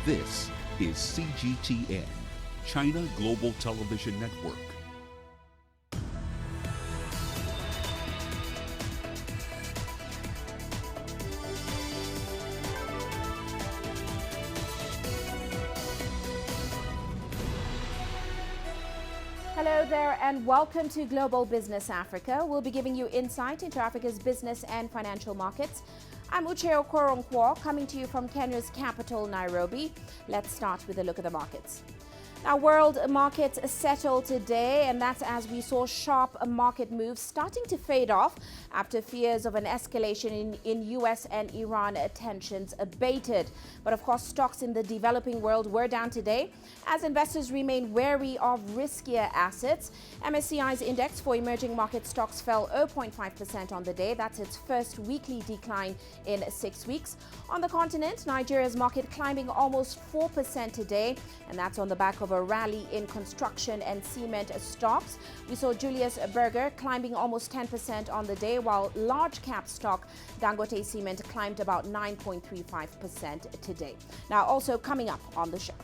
This is CGTN, China Global Television Network. Hello there and welcome to Global Business Africa. We'll be giving you insight into Africa's business and financial markets. I'm Uche Okoronkwo, coming to you from Kenya's capital, Nairobi. Let's start with a look at the markets. Now, world markets settled today, and that's as we saw sharp market moves starting to fade off after fears of an escalation in US and Iran tensions abated. But of course, stocks in the developing world were down today as investors remain wary of riskier assets. MSCI's index for emerging market stocks fell 0.5% on the day. That's its first weekly decline in 6 weeks. On the continent, Nigeria's market climbing almost 4% today, and that's on the back of a rally in construction and cement stocks. We saw Julius Berger climbing almost 10% on the day, while large cap stock Dangote Cement climbed about 9.35% today. Now, also coming up on the show,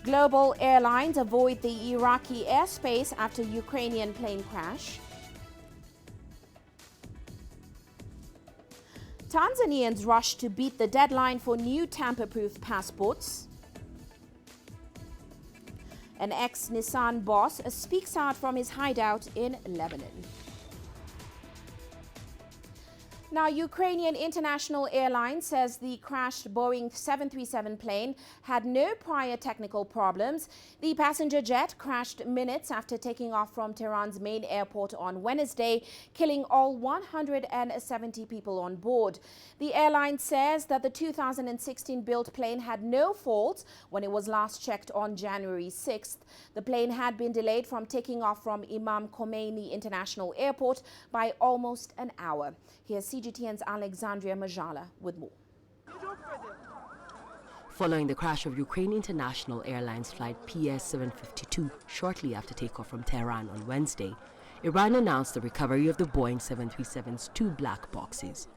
global airlines avoid the Iraqi airspace after Ukrainian plane crash. Tanzanians rush to beat the deadline for new tamper-proof passports. An ex-Nissan boss speaks out from his hideout in Lebanon. Now, Ukrainian International Airlines says the crashed Boeing 737 plane had no prior technical problems. The passenger jet crashed minutes after taking off from Tehran's main airport on Wednesday, killing all 170 people on board. The airline says that the 2016-built plane had no faults when it was last checked on January 6th. The plane had been delayed from taking off from Imam Khomeini International Airport by almost an hour. Here's CGTN's Alexandria Majala with more. Following the crash of Ukraine International Airlines flight PS-752 shortly after takeoff from Tehran on Wednesday, Iran announced the recovery of the Boeing 737's 2 black boxes.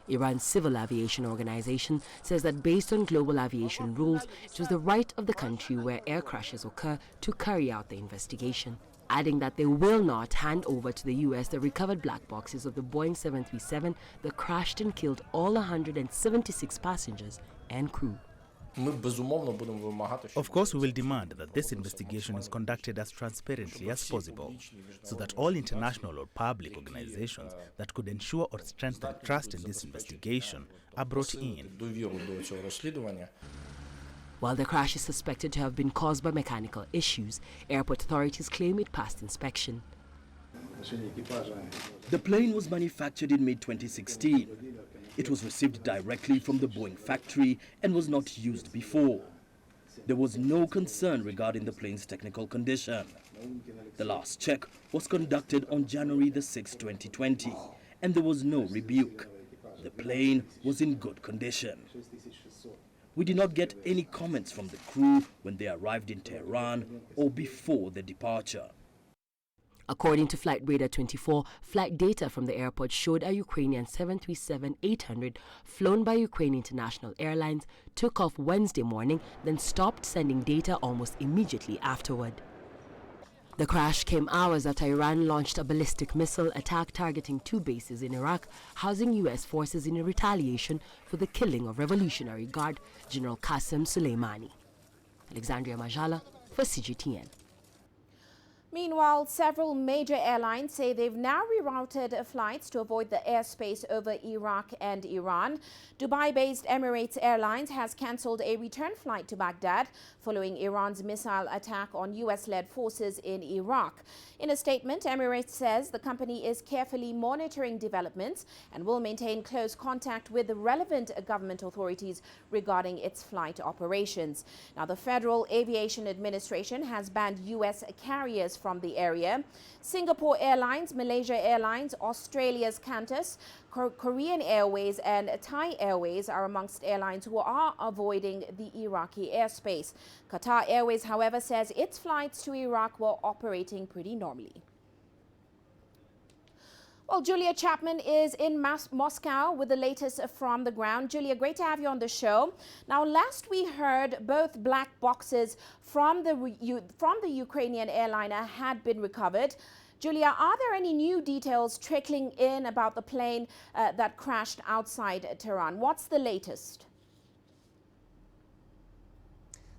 Iran's Civil Aviation Organization says that based on global aviation rules, it was the right of the country where air crashes occur to carry out the investigation, adding that they will not hand over to the U.S. the recovered black boxes of the Boeing 737 that crashed and killed all 176 passengers and crew. Of course, we will demand that this investigation is conducted as transparently as possible, so that all international or public organizations that could ensure or strengthen trust in this investigation are brought in. While the crash is suspected to have been caused by mechanical issues, airport authorities claim it passed inspection. The plane was manufactured in mid-2016. It was received directly from the Boeing factory and was not used before. There was no concern regarding the plane's technical condition. The last check was conducted on January the 6th, 2020, and there was no rebuke. The plane was in good condition. We did not get any comments from the crew when they arrived in Tehran or before their departure. According to Flight Radar 24, flight data from the airport showed a Ukrainian 737-800 flown by Ukraine International Airlines took off Wednesday morning, then stopped sending data almost immediately afterward. The crash came hours after Iran launched a ballistic missile attack targeting 2 bases in Iraq, housing U.S. forces in retaliation for the killing of Revolutionary Guard General Qasem Soleimani. Alexandria Majala for CGTN. Meanwhile, several major airlines say they've now rerouted flights to avoid the airspace over Iraq and Iran. Dubai-based Emirates Airlines has cancelled a return flight to Baghdad following Iran's missile attack on US-led forces in Iraq. In a statement, Emirates says the company is carefully monitoring developments and will maintain close contact with the relevant government authorities regarding its flight operations. Now, the Federal Aviation Administration has banned US carriers from the area. Singapore Airlines, Malaysia Airlines, Australia's Qantas, Korean Airways and Thai Airways are amongst airlines who are avoiding the Iraqi airspace. Qatar Airways, however, says its flights to Iraq were operating pretty normally. Well, Julia Chapman is in Moscow with the latest from the ground. Julia, great to have you on the show. Now, last we heard, both black boxes from the Ukrainian airliner had been recovered. Julia, are there any new details trickling in about the plane that crashed outside Tehran? What's the latest?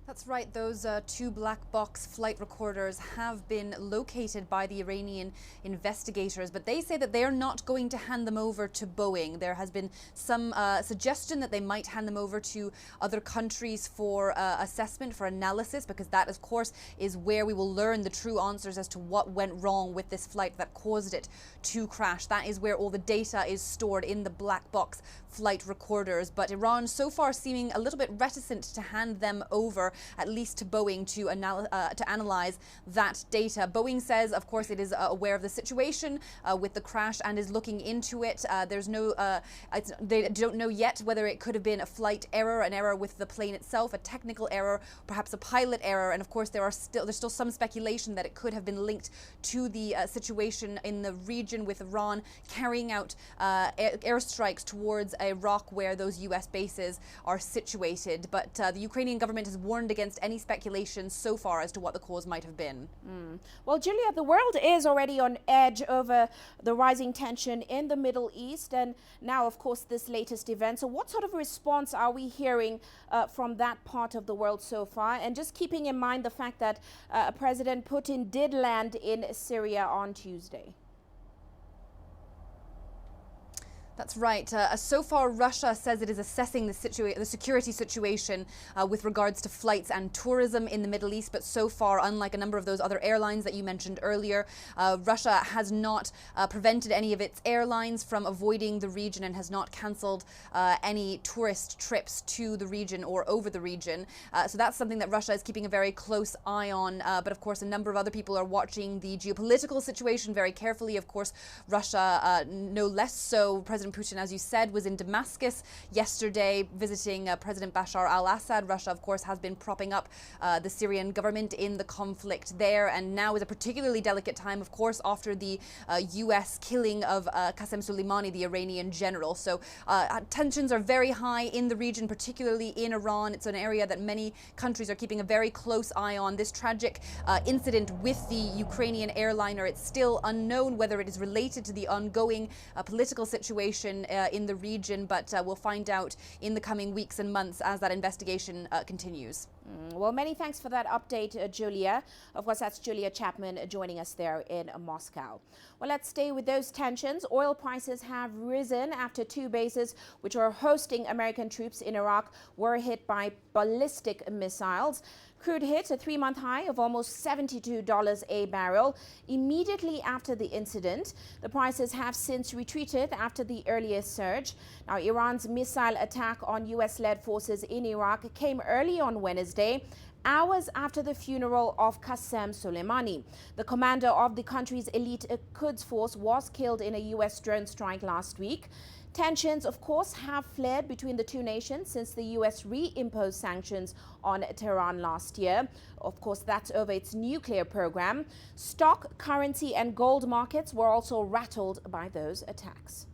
That's right. Those two black box flight recorders have been located by the Iranian investigators, but they say that they are not going to hand them over to Boeing. There has been some suggestion that they might hand them over to other countries for assessment, for analysis, because that, of course, is where we will learn the true answers as to what went wrong with this flight that caused it to crash. That is where all the data is stored, in the black box flight recorders. But Iran so far seeming a little bit reticent to hand them over, at least to Boeing, to analyze that data. Boeing says, of course, it is aware of the situation with the crash and is looking into it. They don't know yet whether it could have been a flight error, an error with the plane itself, a technical error, perhaps a pilot error. And of course, there's still some speculation that it could have been linked to the situation in the region, with Iran carrying out airstrikes towards Iraq, where those U.S. bases are situated. But the Ukrainian government has warned against any speculation so far as to what the cause might have been. Well, Julia, the world is already on edge over the rising tension in the Middle East, and now, of course, this latest event. So what sort of response are we hearing from that part of the world so far? And just keeping in mind the fact that President Putin did land in Syria on Tuesday. That's right. So far, Russia says it is assessing the security situation with regards to flights and tourism in the Middle East. But so far, unlike a number of those other airlines that you mentioned earlier, Russia has not prevented any of its airlines from avoiding the region and has not cancelled any tourist trips to the region or over the region. So that's something that Russia is keeping a very close eye on. But of course, a number of other people are watching the geopolitical situation very carefully. Of course, Russia no less so. President Putin, as you said, was in Damascus yesterday visiting President Bashar al-Assad. Russia, of course, has been propping up the Syrian government in the conflict there, and now is a particularly delicate time, of course, after the U.S. killing of Qasem Soleimani, the Iranian general. So tensions are very high in the region, particularly in Iran. It's an area that many countries are keeping a very close eye on. This tragic incident with the Ukrainian airliner, it's still unknown whether it is related to the ongoing political situation in the region, but we'll find out in the coming weeks and months as that investigation continues. Well, many thanks for that update, Julia. Of course, that's Julia Chapman joining us there in Moscow. Well, let's stay with those tensions. Oil prices have risen after two bases which are hosting American troops in Iraq were hit by ballistic missiles. Crude hit a three-month high of almost $72 a barrel immediately after the incident. The prices have since retreated after the earlier surge. Now, Iran's missile attack on U.S.-led forces in Iraq came early on Wednesday, hours after the funeral of Qasem Soleimani. The commander of the country's elite Quds force was killed in a U.S. drone strike last week. Tensions, of course, have flared between the two nations since the U.S. reimposed sanctions on Tehran last year. Of course, that's over its nuclear program. Stock, currency and gold markets were also rattled by those attacks.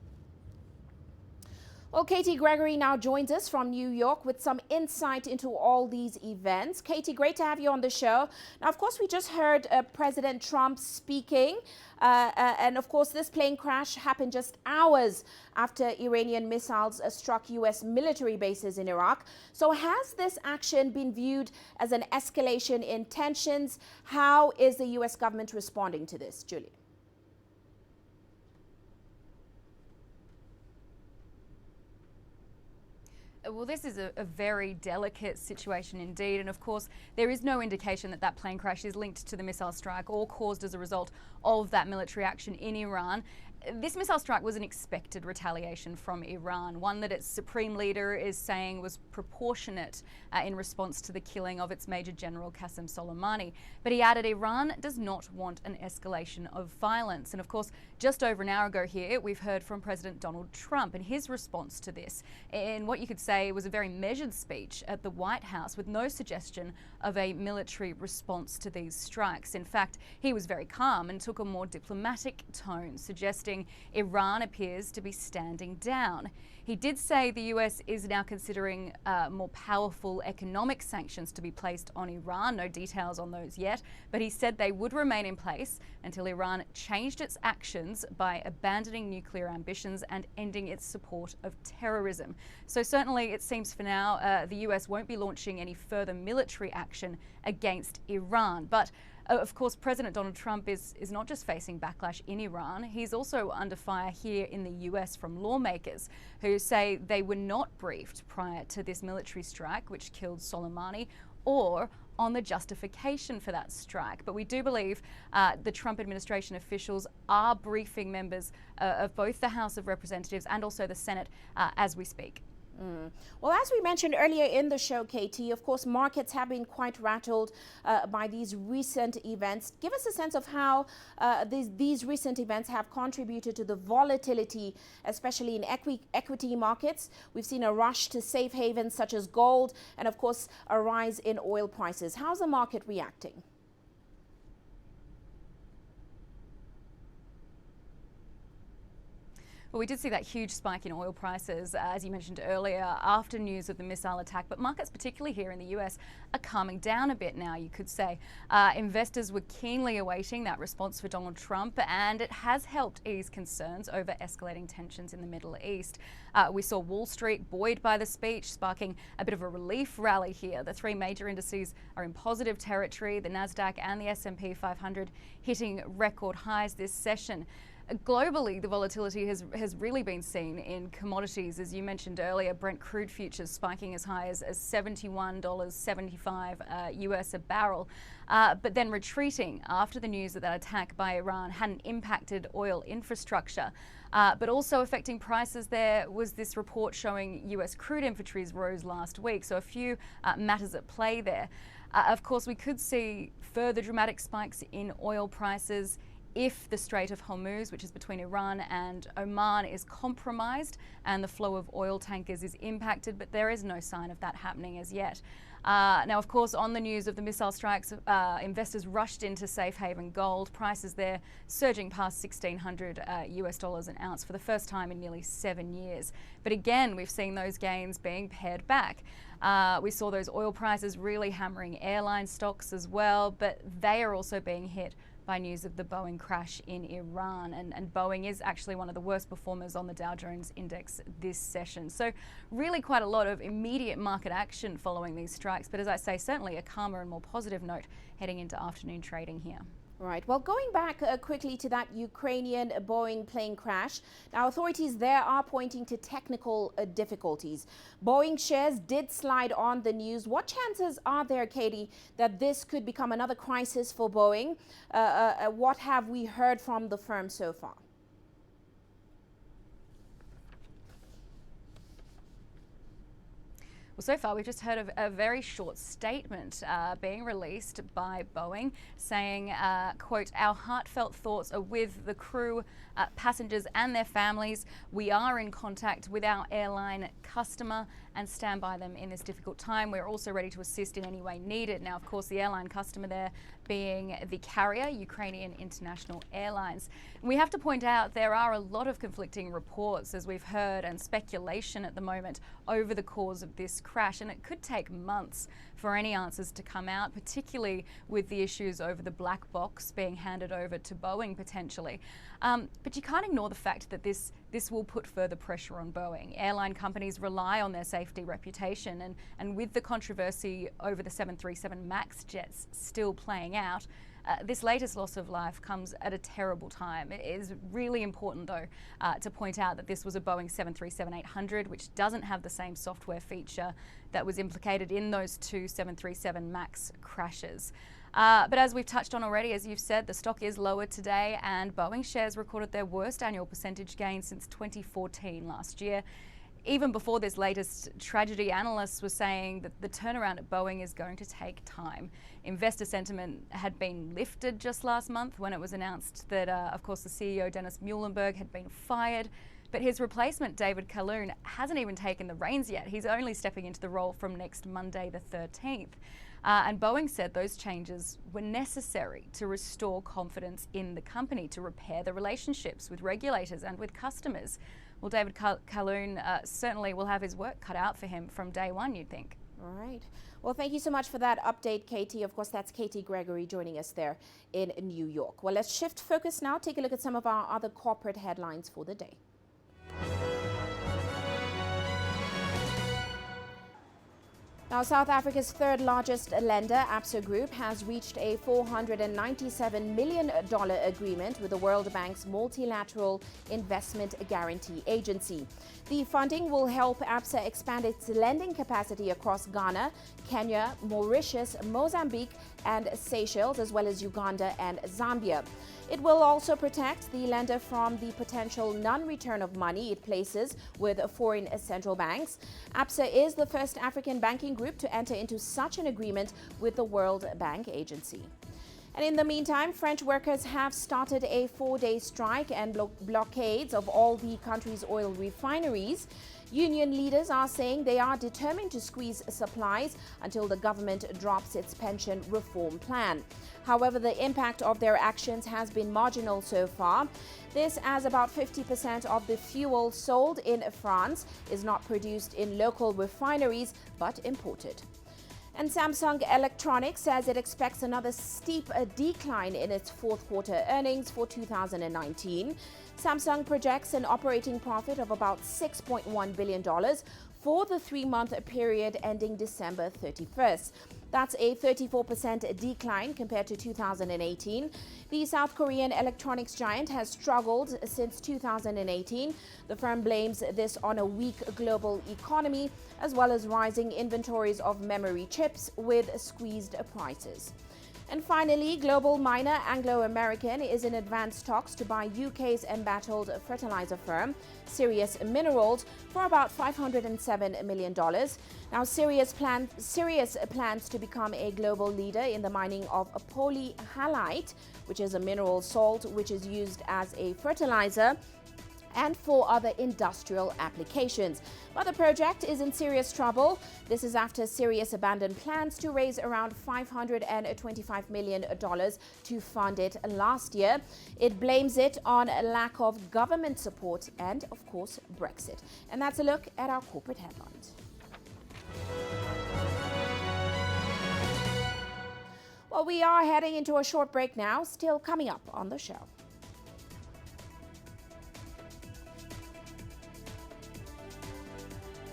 Well, Katie Gregory now joins us from New York with some insight into all these events. Katie, great to have you on the show. Now, of course, we just heard President Trump speaking. And of course, this plane crash happened just hours after Iranian missiles struck U.S. military bases in Iraq. So has this action been viewed as an escalation in tensions? How is the U.S. government responding to this, Julia? Well, this is a very delicate situation indeed, and of course there is no indication that that plane crash is linked to the missile strike or caused as a result of that military action in Iran. This missile strike was an expected retaliation from Iran, one that its supreme leader is saying was proportionate in response to the killing of its major general Qasem Soleimani. But he added Iran does not want an escalation of violence. And of course, just over an hour ago here, we've heard from President Donald Trump and his response to this in what you could say was a very measured speech at the White House with no suggestion of a military response to these strikes. In fact, he was very calm and took a more diplomatic tone, suggesting messaging, Iran appears to be standing down. He did say the US is now considering more powerful economic sanctions to be placed on Iran. No details on those yet, but he said they would remain in place until Iran changed its actions by abandoning nuclear ambitions and ending its support of terrorism. So certainly it seems for now the US won't be launching any further military action against Iran. But of course, President Donald Trump is not just facing backlash in Iran, he's also under fire here in the US from lawmakers who say they were not briefed prior to this military strike, which killed Soleimani, or on the justification for that strike. But we do believe the Trump administration officials are briefing members of both the House of Representatives and also the Senate as we speak. Well, as we mentioned earlier in the show, Katie, of course, markets have been quite rattled by these recent events. Give us a sense of how these recent events have contributed to the volatility, especially in equity markets. We've seen a rush to safe havens such as gold and, of course, a rise in oil prices. How's the market reacting? Well, we did see that huge spike in oil prices, as you mentioned earlier, after news of the missile attack. But markets, particularly here in the US, are calming down a bit now, you could say. Investors were keenly awaiting that response for Donald Trump, and it has helped ease concerns over escalating tensions in the Middle East. We saw Wall Street buoyed by the speech, sparking a bit of a relief rally here. The three major indices are in positive territory, the Nasdaq and the S&P 500 hitting record highs this session. Globally, the volatility has really been seen in commodities. As you mentioned earlier, Brent crude futures spiking as high as $71.75 US a barrel, but then retreating after the news that attack by Iran hadn't impacted oil infrastructure. But also affecting prices there was this report showing US crude inventories rose last week, so a few matters at play there. Of course, we could see further dramatic spikes in oil prices if the Strait of Hormuz, which is between Iran and Oman, is compromised and the flow of oil tankers is impacted, but there is no sign of that happening as yet. Now, of course, on the news of the missile strikes, investors rushed into safe haven gold. Prices there surging past $1,600 US dollars an ounce for the first time in nearly 7 years. But again, we've seen those gains being pared back. We saw those oil prices really hammering airline stocks as well, but they are also being hit by news of the Boeing crash in Iran. And Boeing is actually one of the worst performers on the Dow Jones index this session. So really quite a lot of immediate market action following these strikes. But as I say, certainly a calmer and more positive note heading into afternoon trading here. Right. Well, going back quickly to that Ukrainian Boeing plane crash, now authorities there are pointing to technical difficulties. Boeing shares did slide on the news. What chances are there, Katie, that this could become another crisis for Boeing? What have we heard from the firm so far? Well, so far we've just heard of a very short statement being released by Boeing saying, quote, "Our heartfelt thoughts are with the crew, passengers and their families. We are in contact with our airline customer and stand by them in this difficult time. We're also ready to assist in any way needed." Now, of course, the airline customer there being the carrier, Ukrainian International Airlines. And we have to point out there are a lot of conflicting reports, as we've heard, and speculation at the moment over the cause of this crash. And it could take months for any answers to come out, particularly with the issues over the black box being handed over to Boeing potentially. But you can't ignore the fact that this will put further pressure on Boeing. Airline companies rely on their safety reputation, and with the controversy over the 737 MAX jets still playing out, this latest loss of life comes at a terrible time. It is really important, though, to point out that this was a Boeing 737-800, which doesn't have the same software feature that was implicated in those two 737 MAX crashes. But as we've touched on already, as you've said, the stock is lower today, and Boeing shares recorded their worst annual percentage gain since 2014 last year. Even before this latest tragedy, analysts were saying that the turnaround at Boeing is going to take time. Investor sentiment had been lifted just last month when it was announced that, of course, the CEO, Dennis Muhlenberg, had been fired. But his replacement, David Calhoun, hasn't even taken the reins yet. He's only stepping into the role from next Monday, the 13th. And Boeing said those changes were necessary to restore confidence in the company, to repair the relationships with regulators and with customers. Well, David Calhoun certainly will have his work cut out for him from day one, you'd think. All right. Well, thank you so much for that update, Katie. Of course, that's Katie Gregory joining us there in New York. Well, let's shift focus now. Take a look at some of our other corporate headlines for the day. Now, South Africa's third largest lender, Absa Group, has reached a $497 million agreement with the World Bank's Multilateral Investment Guarantee Agency. The funding will help Absa expand its lending capacity across Ghana, Kenya, Mauritius, Mozambique, and Seychelles, as well as Uganda and Zambia. It will also protect the lender from the potential non-return of money it places with foreign central banks. Absa is the first African banking group to enter into such an agreement with the World Bank Agency. And in the meantime, French workers have started a 4-day strike and blockades of all the country's oil refineries. Union leaders are saying they are determined to squeeze supplies until the government drops its pension reform plan. However, the impact of their actions has been marginal so far. This, as about 50% of the fuel sold in France is not produced in local refineries but imported. And Samsung Electronics says it expects another steep decline in its fourth quarter earnings for 2019. Samsung projects an operating profit of about $6.1 billion for the 3-month period ending December 31st. That's a 34% decline compared to 2018. The South Korean electronics giant has struggled since 2018. The firm blames this on a weak global economy, as well as rising inventories of memory chips with squeezed prices. And finally, global miner Anglo American is in advanced talks to buy UK's embattled fertilizer firm, Sirius Minerals, for about $507 million. Now, Sirius plans to become a global leader in the mining of polyhalite, which is a mineral salt which is used as a fertilizer and for other industrial applications. But the project is in serious trouble. This is after Sirius abandoned plans to raise around $525 million to fund it last year. It blames it on a lack of government support and, of course, Brexit. And that's a look at our corporate headlines. Well, we are heading into a short break now, still coming up on the show.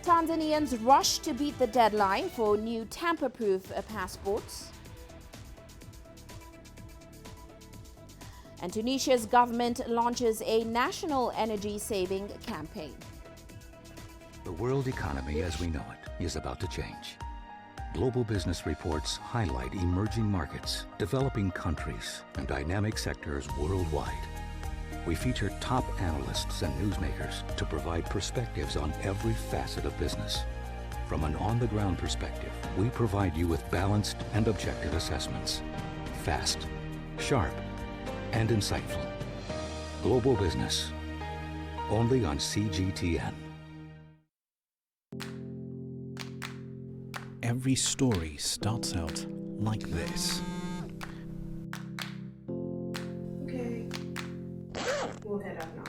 Tanzanians rush to beat the deadline for new tamper-proof passports. And Tunisia's government launches a national energy-saving campaign. The world economy as we know it is about to change. Global business reports highlight emerging markets, developing countries, and dynamic sectors worldwide. We feature top analysts and newsmakers to provide perspectives on every facet of business. From an on-the-ground perspective, we provide you with balanced and objective assessments. Fast, sharp, and insightful. Global Business, only on CGTN. Every story starts out like this. Okay. We'll head out now.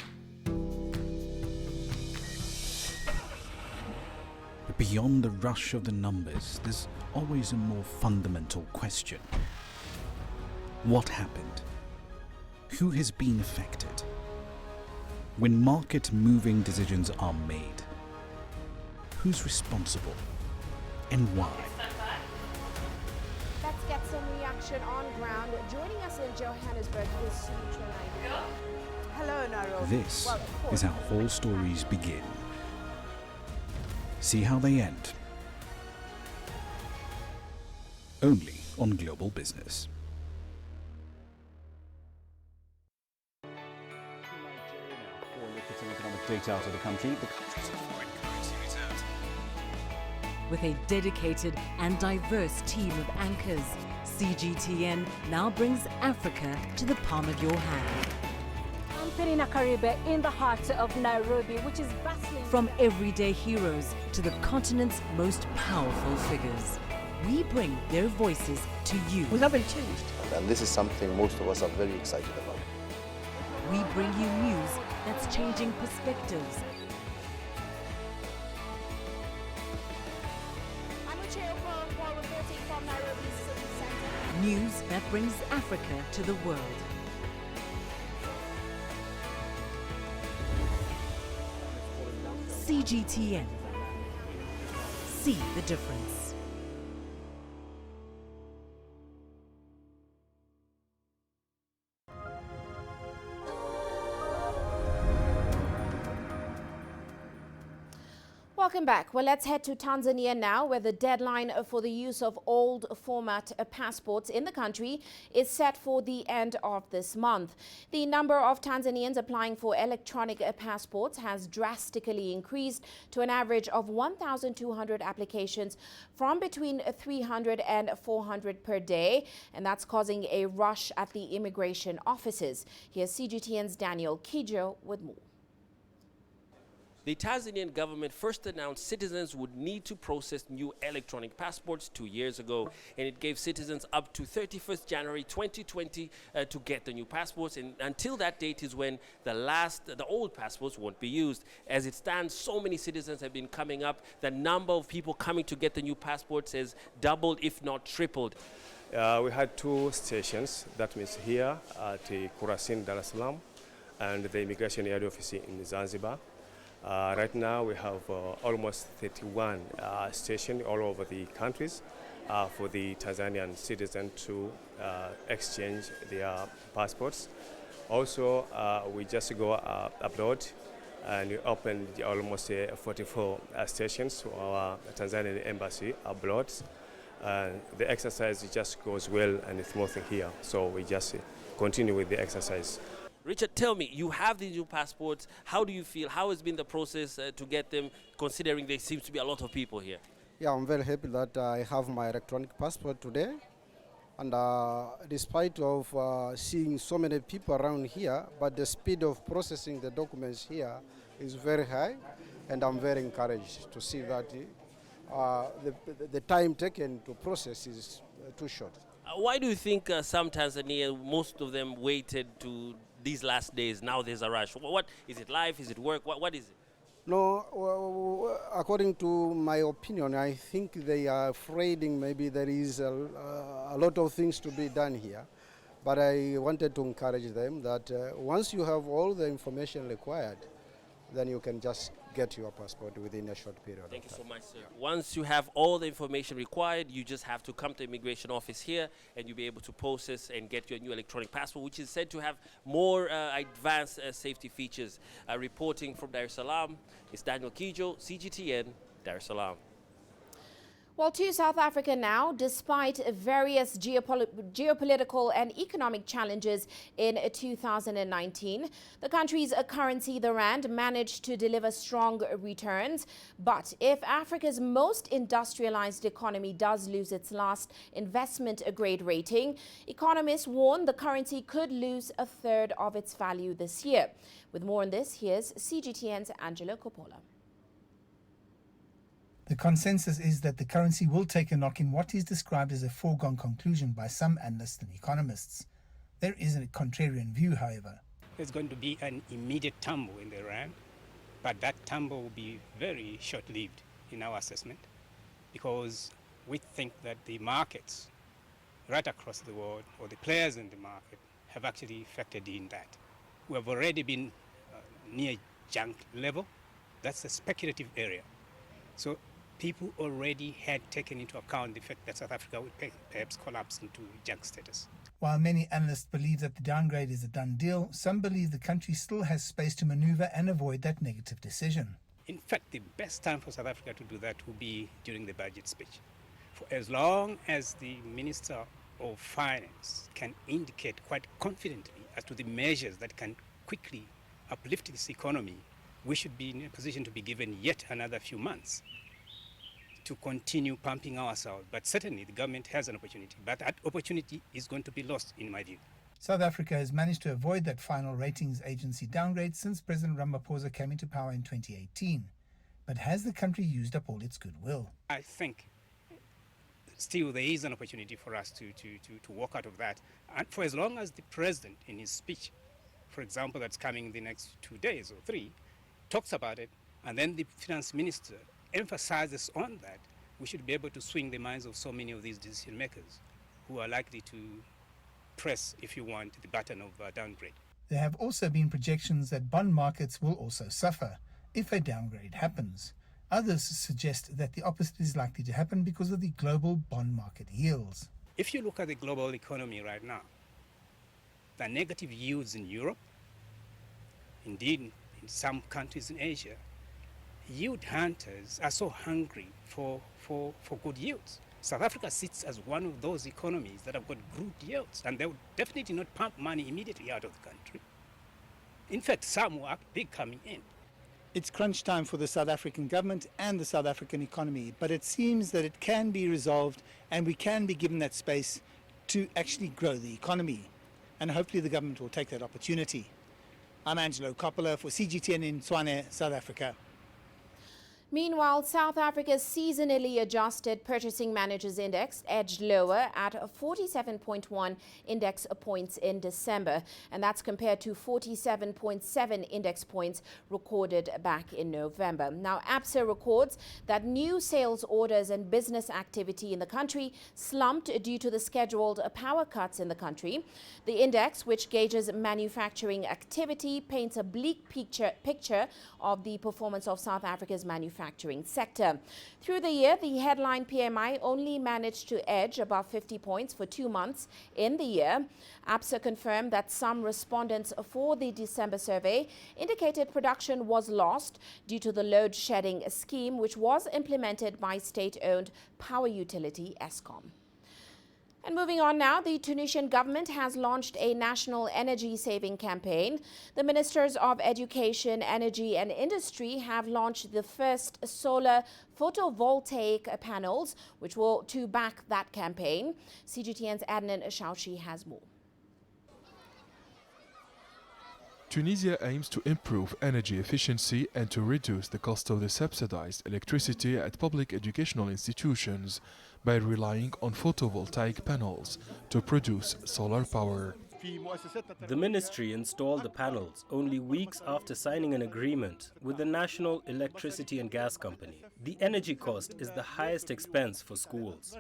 But beyond the rush of the numbers, there's always a more fundamental question. What happened? Who has been affected? When market-moving decisions are made, who's responsible and why? Let's get some reaction on ground. Joining us in Johannesburg is Sutra Nairo. Hello, Nairo. This is how all stories begin. See how they end. Only on Global Business. Data out of the country. The country's foreign currency reserves. With a dedicated and diverse team of anchors, CGTN now brings Africa to the palm of your hand. Nampiri na Karibe in the heart of Nairobi, which is bustling. From everyday heroes to the continent's most powerful figures, we bring their voices to you. We haven't changed. And this is something most of us are very excited about. We bring you news that's changing perspectives. I'm Uche Okoronkwo reporting from Nairobi's city center. News that brings Africa to the world. CGTN. See the difference. Welcome back. Well, let's head to Tanzania now, where the deadline for the use of old format passports in the country is set for the end of this month. The number of Tanzanians applying for electronic passports has drastically increased to an average of 1,200 applications from between 300 and 400 per day, and that's causing a rush at the immigration offices. Here's CGTN's Daniel Kijo with more. The Tanzanian government first announced citizens would need to process new electronic passports 2 years ago, and it gave citizens up to 31st January 2020 to get the new passports, and until that date is when the old passports won't be used. As it stands, so many citizens have been coming up. The number of people coming to get the new passports has doubled, if not tripled. We had two stations, that means here at Kurasin, Dar es Salaam, and the immigration area office in Zanzibar. Right now we have almost 31 stations all over the countries for the Tanzanian citizens to exchange their passports. Also, we just go abroad and we opened almost 44 stations to our Tanzanian embassy abroad. The exercise just goes well and it's smooth here, so we just continue with the exercise. Richard, tell me, you have these new passports. How do you feel? How has been the process to get them, considering there seems to be a lot of people here? Yeah, I'm very happy that I have my electronic passport today. And despite of seeing so many people around here, but the speed of processing the documents here is very high. And I'm very encouraged to see that the time taken to process is too short. Why do you think some Tanzanians, most of them waited to these last days? Now there's a rush. What is it? Life? Is it work? What is it? No, according to my opinion, I think they are afraid maybe there is a lot of things to be done here. But I wanted to encourage them that once you have all the information required, then you can just get your passport within a short period. Thank you so much, sir. Once you have all the information required, you just have to come to the immigration office here and you'll be able to process and get your new electronic passport, which is said to have more advanced safety features. Reporting from Dar es Salaam, it's Daniel Kijo, CGTN, Dar es Salaam. Well, to South Africa now, despite various geopolitical and economic challenges in 2019, the country's currency, the rand, managed to deliver strong returns. But if Africa's most industrialized economy does lose its last investment grade rating, economists warn the currency could lose a third of its value this year. With more on this, here's CGTN's Angelo Coppola. The consensus is that the currency will take a knock in what is described as a foregone conclusion by some analysts and economists. There is a contrarian view, however. There's going to be an immediate tumble in the rand, but that tumble will be very short-lived in our assessment, because we think that the markets right across the world, or the players in the market, have actually factored in that. We have already been near junk level. That's a speculative area. So people already had taken into account the fact that South Africa would perhaps collapse into junk status. While many analysts believe that the downgrade is a done deal, some believe the country still has space to maneuver and avoid that negative decision. In fact, the best time for South Africa to do that will be during the budget speech. For as long as the Minister of Finance can indicate quite confidently as to the measures that can quickly uplift this economy, we should be in a position to be given yet another few months to continue pumping ourselves. But certainly the government has an opportunity, but that opportunity is going to be lost, in my view. South Africa has managed to avoid that final ratings agency downgrade since President Ramaphosa came into power in 2018. But has the country used up all its goodwill? I think still there is an opportunity for us to walk out of that. And for as long as the president in his speech, for example, that's coming in the next 2 days or 3, talks about it, and then the finance minister emphasizes on that, we should be able to swing the minds of so many of these decision makers who are likely to press, if you want, the button of downgrade. There have also been projections that bond markets will also suffer if a downgrade happens. Others suggest that the opposite is likely to happen because of the global bond market yields. If you look at the global economy right now, the negative yields in Europe, indeed in some countries in Asia, yield hunters are so hungry for good yields. South Africa sits as one of those economies that have got good yields, and they would definitely not pump money immediately out of the country. In fact, some will be coming in. It's crunch time for the South African government and the South African economy, but it seems that it can be resolved and we can be given that space to actually grow the economy. And hopefully the government will take that opportunity. I'm Angelo Coppola for CGTN in Tshwane, South Africa. Meanwhile, South Africa's seasonally adjusted Purchasing Managers Index edged lower at 47.1 index points in December, and that's compared to 47.7 index points recorded back in November. Now, APSA records that new sales orders and business activity in the country slumped due to the scheduled power cuts in the country. The index, which gauges manufacturing activity, paints a bleak picture of the performance of South Africa's manufacturing sector. Through the year, the headline PMI only managed to edge above 50 points for 2 months in the year. APSA confirmed that some respondents for the December survey indicated production was lost due to the load shedding scheme, which was implemented by state-owned power utility Eskom. And moving on now, the Tunisian government has launched a national energy saving campaign. The ministers of Education, Energy and Industry have launched the first solar photovoltaic panels, which will to back that campaign. CGTN's Adnan Shaushi has more. Tunisia aims to improve energy efficiency and to reduce the cost of the subsidized electricity at public educational institutions by relying on photovoltaic panels to produce solar power. The ministry installed the panels only weeks after signing an agreement with the National Electricity and Gas Company. The energy cost is the highest expense for schools.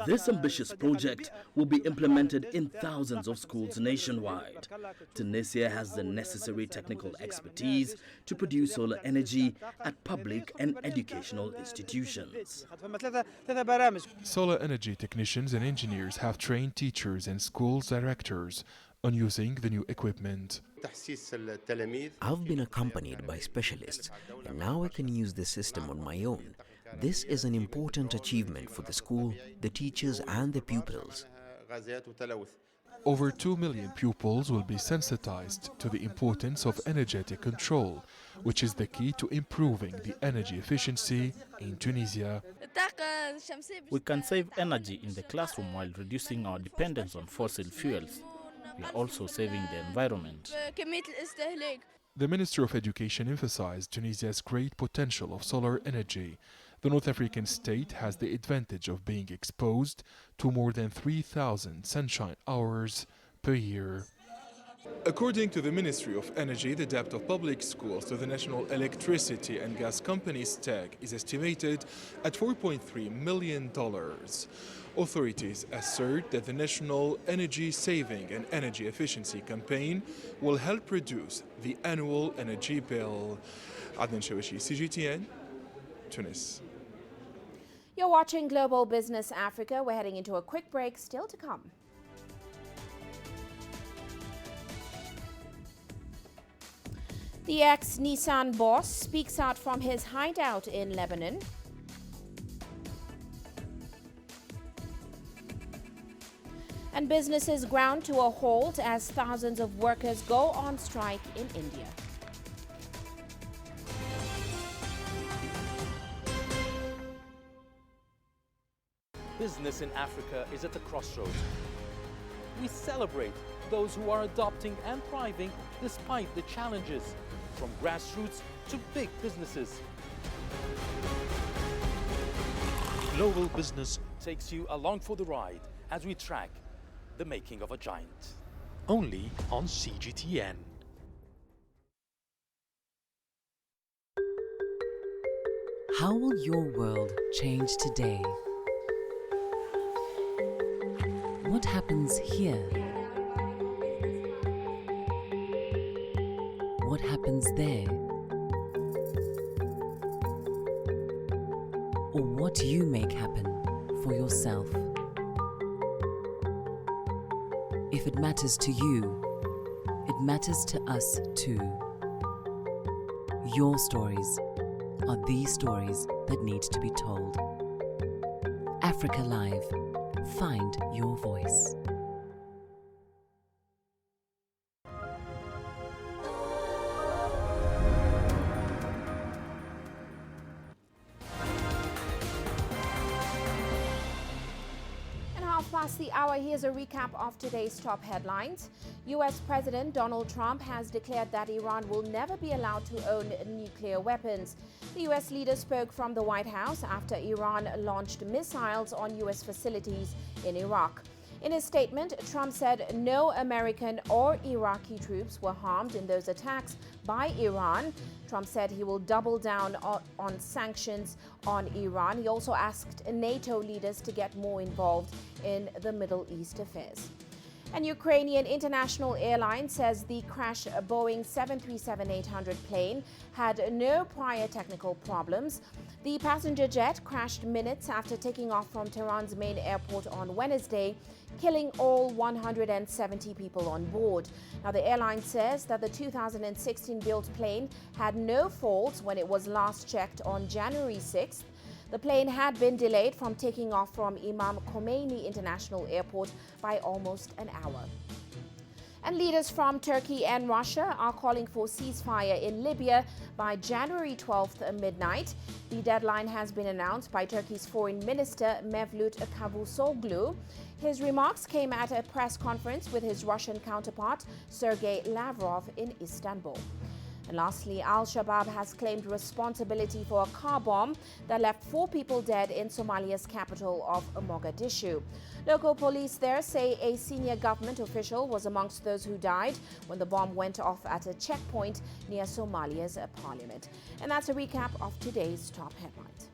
This ambitious project will be implemented in thousands of schools nationwide. Tunisia has the necessary technical expertise to produce solar energy at public and educational institutions. Solar energy technicians and engineers have trained teachers and schools directors on using the new equipment. I've been accompanied by specialists, and now I can use the system on my own. This is an important achievement for the school, the teachers and the pupils. Over 2 million pupils will be sensitized to the importance of energetic control, which is the key to improving the energy efficiency in Tunisia. We can save energy in the classroom while reducing our dependence on fossil fuels. We are also saving the environment. The Minister of Education emphasized Tunisia's great potential of solar energy. The North African state has the advantage of being exposed to more than 3,000 sunshine hours per year. According to the Ministry of Energy, the debt of public schools to the National Electricity and Gas Company STEG is estimated at $4.3 million. Authorities assert that the National Energy Saving and Energy Efficiency Campaign will help reduce the annual energy bill. Adnan Shawishi, CGTN, Tunis. You're watching Global Business Africa. We're heading into a quick break, still to come. The ex-Nissan boss speaks out from his hideout in Lebanon. And businesses ground to a halt as thousands of workers go on strike in India. Business in Africa is at a crossroads. we celebrate those who are adopting and thriving despite the challenges, from grassroots to big businesses. Global Business takes you along for the ride as we track the making of a giant. Only on CGTN. How will your world change today? What happens here? What happens there? Or what you make happen for yourself? If it matters to you, it matters to us too. Your stories are the stories that need to be told. Africa Live. Find your voice. Past the hour, here's a recap of today's top headlines. U.S. President Donald Trump has declared that Iran will never be allowed to own nuclear weapons. The U.S. leader spoke from the White House after Iran launched missiles on U.S. facilities in Iraq. In his statement, Trump said no American or Iraqi troops were harmed in those attacks by Iran. Trump said he will double down on sanctions on Iran. He also asked NATO leaders to get more involved in the Middle East affairs. And Ukrainian International Airlines says the crashed Boeing 737-800 plane had no prior technical problems. The passenger jet crashed minutes after taking off from Tehran's main airport on Wednesday, killing all 170 people on board. Now, the airline says that the 2016-built plane had no faults when it was last checked on January 6th. The plane had been delayed from taking off from Imam Khomeini International Airport by almost an hour. And leaders from Turkey and Russia are calling for ceasefire in Libya by January 12th at midnight. The deadline has been announced by Turkey's Foreign Minister Mevlut Cavusoglu. His remarks came at a press conference with his Russian counterpart Sergei Lavrov in Istanbul. And lastly, Al-Shabaab has claimed responsibility for a car bomb that left 4 people dead in Somalia's capital of Mogadishu. Local police there say a senior government official was amongst those who died when the bomb went off at a checkpoint near Somalia's parliament. And that's a recap of today's top headlines.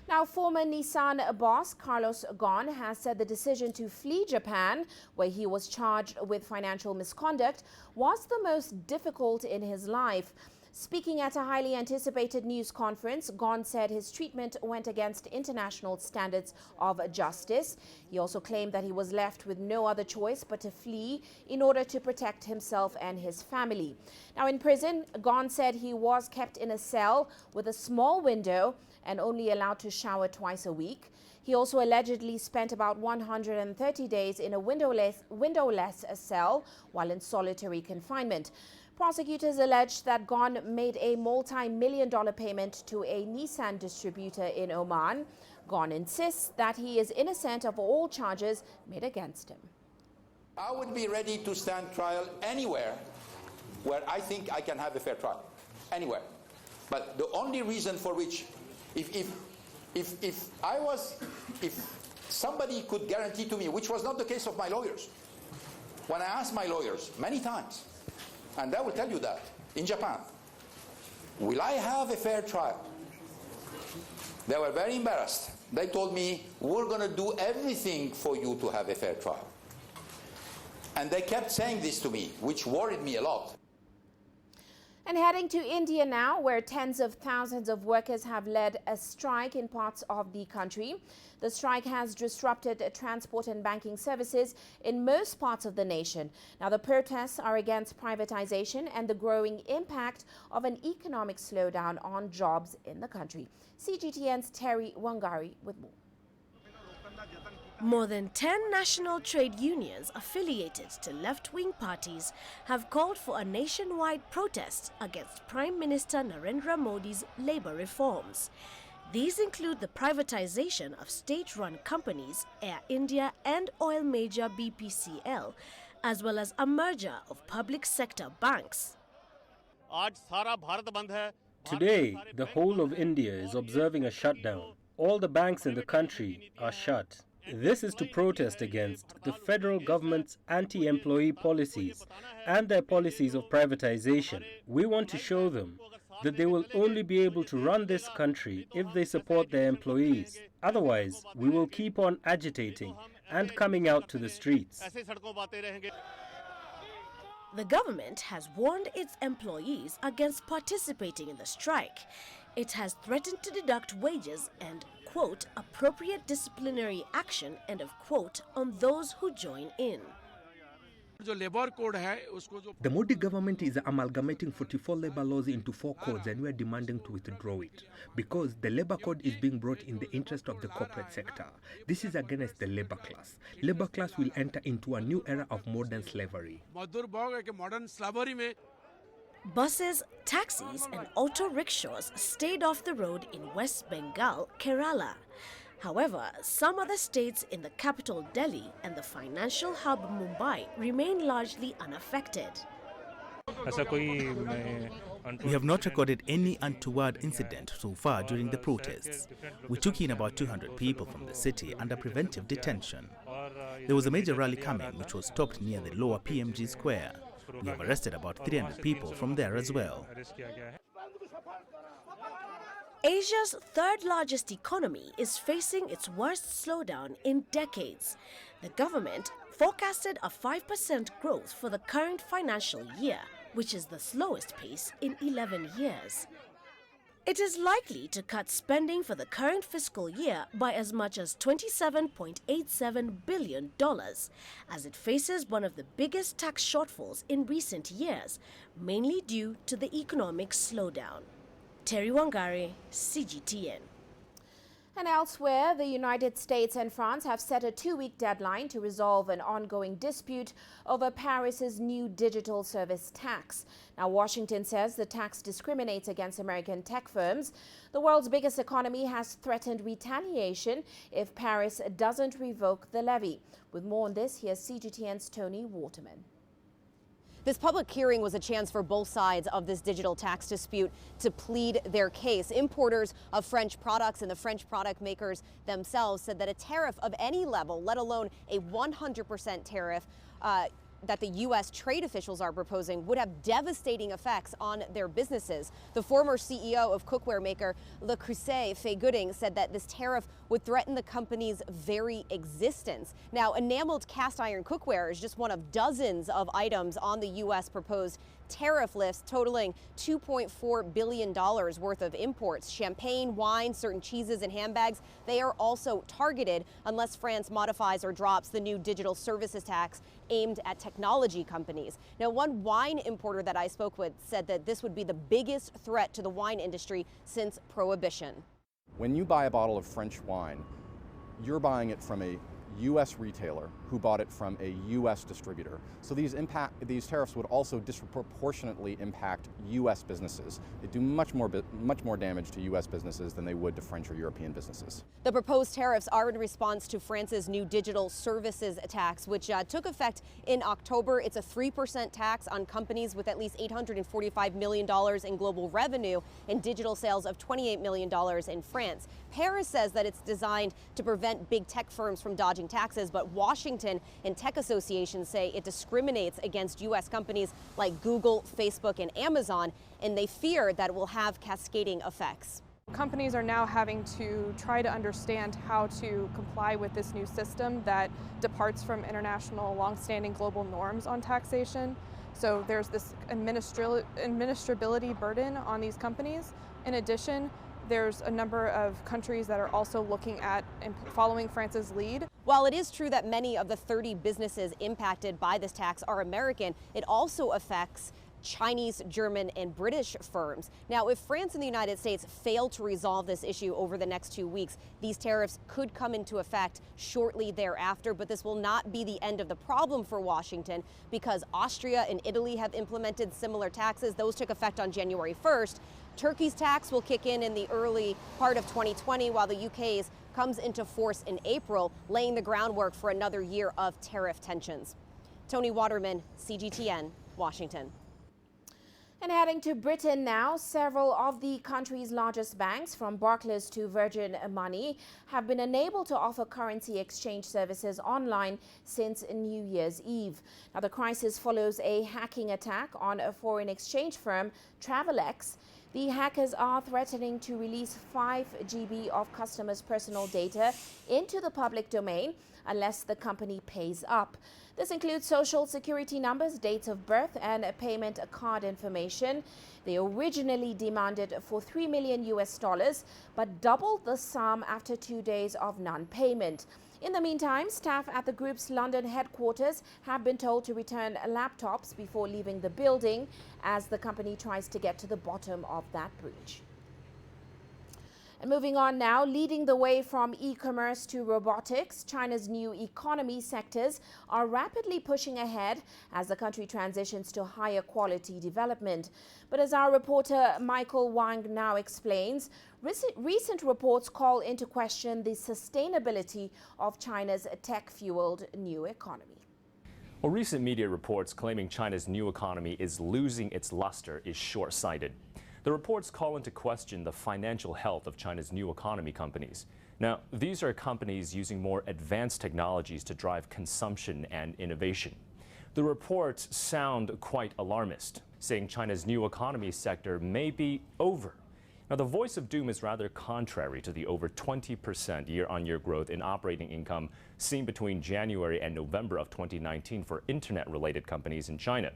Now, former Nissan boss Carlos Ghosn has said the decision to flee Japan, where he was charged with financial misconduct, was the most difficult in his life. Speaking at a highly anticipated news conference, Ghosn said his treatment went against international standards of justice. He also claimed that he was left with no other choice but to flee in order to protect himself and his family. Now, in prison, Ghosn said he was kept in a cell with a small window and only allowed to shower twice a week. He also allegedly spent about 130 days in a windowless cell while in solitary confinement. Prosecutors alleged that Ghosn made a multi-million-dollar payment to a Nissan distributor in Oman. Ghosn insists that he is innocent of all charges made against him. I would be ready to stand trial anywhere where I think I can have a fair trial. Anywhere. But the only reason for which, if somebody could guarantee to me, which was not the case of my lawyers, when I asked my lawyers many times, and they will tell you that, in Japan, will I have a fair trial? They were very embarrassed. They told me, we're going to do everything for you to have a fair trial. And they kept saying this to me, which worried me a lot. And heading to India now, where tens of thousands of workers have led a strike in parts of the country. The strike has disrupted transport and banking services in most parts of the nation. Now, the protests are against privatization and the growing impact of an economic slowdown on jobs in the country. CGTN's Terry Wangari with more. More than 10 national trade unions affiliated to left-wing parties have called for a nationwide protest against Prime Minister Narendra Modi's labour reforms. These include the privatization of state-run companies, Air India and oil major BPCL, as well as a merger of public sector banks. Today, the whole of India is observing a shutdown. All the banks in the country are shut. This is to protest against the federal government's anti-employee policies and their policies of privatization. We want to show them that they will only be able to run this country if they support their employees. Otherwise, we will keep on agitating and coming out to the streets. The government has warned its employees against participating in the strike. It has threatened to deduct wages and, quote, appropriate disciplinary action, end of quote, on those who join in. The Modi government is amalgamating 44 labor laws into 4 codes, and we are demanding to withdraw it because the labor code is being brought in the interest of the corporate sector. This is against the labor class. Labor class will enter into a new era of modern slavery. Buses, taxis and auto rickshaws stayed off the road in West Bengal, Kerala. However, some other states in the capital Delhi and the financial hub Mumbai remain largely unaffected. We have not recorded any untoward incident so far during the protests. We took in about 200 people from the city under preventive detention. There was a major rally coming which was stopped near the lower PMG square. We have arrested about 300 people from there as well. Asia's third largest economy is facing its worst slowdown in decades. The government forecasted a 5% growth for the current financial year, which is the slowest pace in 11 years. It is likely to cut spending for the current fiscal year by as much as $27.87 billion, as it faces one of the biggest tax shortfalls in recent years, mainly due to the economic slowdown. Terry Wangari, CGTN. And elsewhere, the United States and France have set a 2-week deadline to resolve an ongoing dispute over Paris's new digital service tax. Now, Washington says the tax discriminates against American tech firms. The world's biggest economy has threatened retaliation if Paris doesn't revoke the levy. With more on this, here's CGTN's Tony Waterman. This public hearing was a chance for both sides of this digital tax dispute to plead their case. Importers of French products and the French product makers themselves said that a tariff of any level, let alone a 100% tariff, that the U.S. trade officials are proposing would have devastating effects on their businesses. The former CEO of cookware maker Le Creuset, Faye Gooding, said that this tariff would threaten the company's very existence. Now, enameled cast iron cookware is just one of dozens of items on the U.S. proposed tariff list, totaling $2.4 billion worth of imports. Champagne, wine, certain cheeses and handbags, they are also targeted unless France modifies or drops the new digital services tax aimed at technology companies. Now, one wine importer that I spoke with said that this would be the biggest threat to the wine industry since Prohibition. When you buy a bottle of French wine, you're buying it from a U.S. retailer who bought it from a U.S. distributor. So these tariffs would also disproportionately impact U.S. businesses. They do much more damage to U.S. businesses than they would to French or European businesses. The proposed tariffs are in response to France's new digital services tax, which took effect in October. It's a 3% tax on companies with at least $845 million in global revenue and digital sales of $28 million in France. Paris says that it's designed to prevent big tech firms from dodging taxes, but Washington and tech associations say it discriminates against U.S. companies like Google, Facebook, and Amazon, and they fear that it will have cascading effects. Companies are now having to try to understand how to comply with this new system that departs from international long-standing global norms on taxation. So there's this administrability burden on these companies. In addition, there's a number of countries that are also looking at and following France's lead. While it is true that many of the 30 businesses impacted by this tax are American, it also affects Chinese, German, and British firms. Now, if France and the United States fail to resolve this issue over the next 2 weeks, these tariffs could come into effect shortly thereafter, but this will not be the end of the problem for Washington because Austria and Italy have implemented similar taxes. Those took effect on January 1st. Turkey's tax will kick in the early part of 2020, while the UK's comes into force in April, laying the groundwork for another year of tariff tensions. Tony Waterman, CGTN, Washington. And heading to Britain now, several of the country's largest banks, from Barclays to Virgin Money, have been unable to offer currency exchange services online since New Year's Eve. Now, the crisis follows a hacking attack on a foreign exchange firm, Travelex. The hackers are threatening to release 5 GB of customers' personal data into the public domain unless the company pays up. This includes social security numbers, dates of birth, and payment card information. They originally demanded for $3 million US, but doubled the sum after 2 days of non-payment. In the meantime, staff at the group's London headquarters have been told to return laptops before leaving the building as the company tries to get to the bottom of that breach. And moving on now, leading the way from e-commerce to robotics, China's new economy sectors are rapidly pushing ahead as the country transitions to higher quality development. But as our reporter Michael Wang now explains, recent reports call into question the sustainability of China's tech-fueled new economy. Well, recent media reports claiming China's new economy is losing its luster is short-sighted. The reports call into question the financial health of China's new economy companies. Now, these are companies using more advanced technologies to drive consumption and innovation. The reports sound quite alarmist, saying China's new economy sector may be over. Now, the voice of doom is rather contrary to the over 20% year-on-year growth in operating income seen between January and November of 2019 for internet-related companies in China.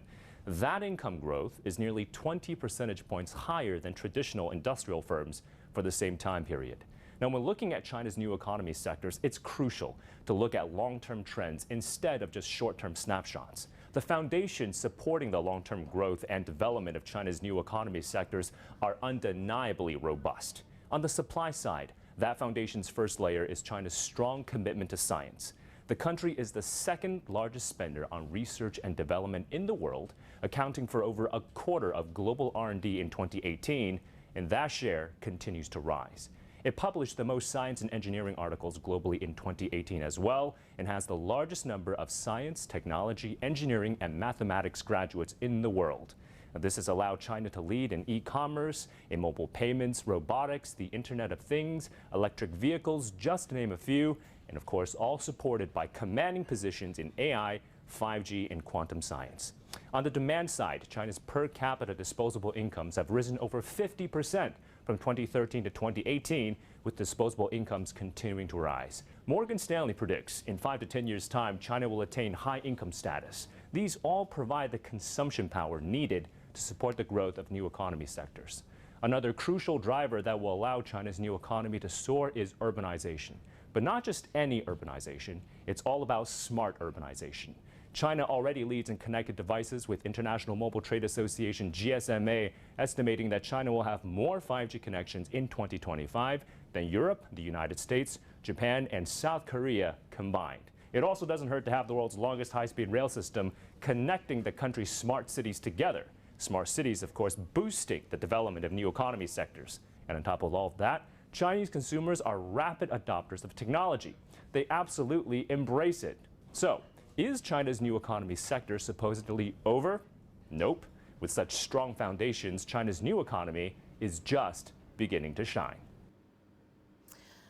That income growth is nearly 20 percentage points higher than traditional industrial firms for the same time period. Now, when looking at China's new economy sectors, it's crucial to look at long-term trends instead of just short-term snapshots. The foundations supporting the long-term growth and development of China's new economy sectors are undeniably robust. On the supply side, that foundation's first layer is China's strong commitment to science. The country is the second largest spender on research and development in the world, accounting for over a quarter of global R&D in 2018, and that share continues to rise. It published the most science and engineering articles globally in 2018 as well, and has the largest number of science, technology, engineering, and mathematics graduates in the world. Now, this has allowed China to lead in e-commerce, in mobile payments, robotics, the Internet of Things, electric vehicles, just to name a few, and of course all supported by commanding positions in AI, 5G, and quantum science. On the demand side, China's per capita disposable incomes have risen over 50% from 2013 to 2018, with disposable incomes continuing to rise. Morgan Stanley predicts in 5 to 10 years' time, China will attain high income status. These all provide the consumption power needed to support the growth of new economy sectors. Another crucial driver that will allow China's new economy to soar is urbanization. But not just any urbanization, it's all about smart urbanization. China already leads in connected devices, with International Mobile Trade Association GSMA estimating that China will have more 5G connections in 2025 than Europe, the United States, Japan, and South Korea combined. It also doesn't hurt to have the world's longest high-speed rail system connecting the country's smart cities together. Smart cities, of course, boosting the development of new economy sectors. And on top of all of that, Chinese consumers are rapid adopters of technology. They absolutely embrace it. So, is China's new economy sector supposedly over? Nope. With such strong foundations, China's new economy is just beginning to shine.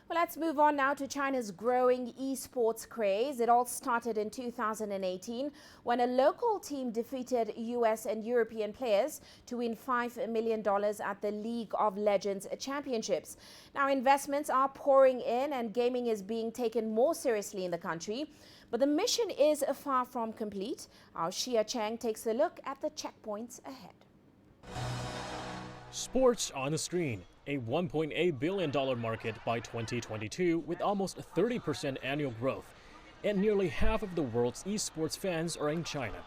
Well, let's move on now to China's growing eSports craze. It all started in 2018 when a local team defeated US and European players to win $5 million at the League of Legends Championships. Now, investments are pouring in and gaming is being taken more seriously in the country. But the mission is far from complete. Our Xia Cheng takes a look at the checkpoints ahead. Sports on the screen, a $1.8 billion market by 2022 with almost 30% annual growth. And nearly half of the world's esports fans are in China.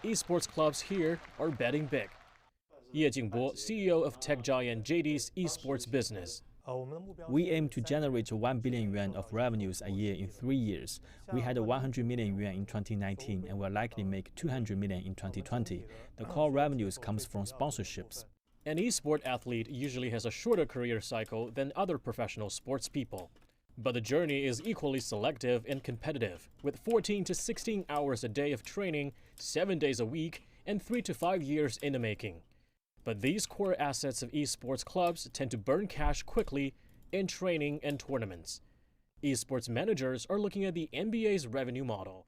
Esports clubs here are betting big. Ye Jingbo, CEO of tech giant JD's esports business. We aim to generate 1 billion yuan of revenues a year in 3 years. We had 100 million yuan in 2019 and will likely make 200 million in 2020. The core revenues comes from sponsorships. An esport athlete usually has a shorter career cycle than other professional sports people. But the journey is equally selective and competitive, with 14 to 16 hours a day of training, 7 days a week, and 3 to 5 years in the making. But these core assets of esports clubs tend to burn cash quickly in training and tournaments. Esports managers are looking at the NBA's revenue model.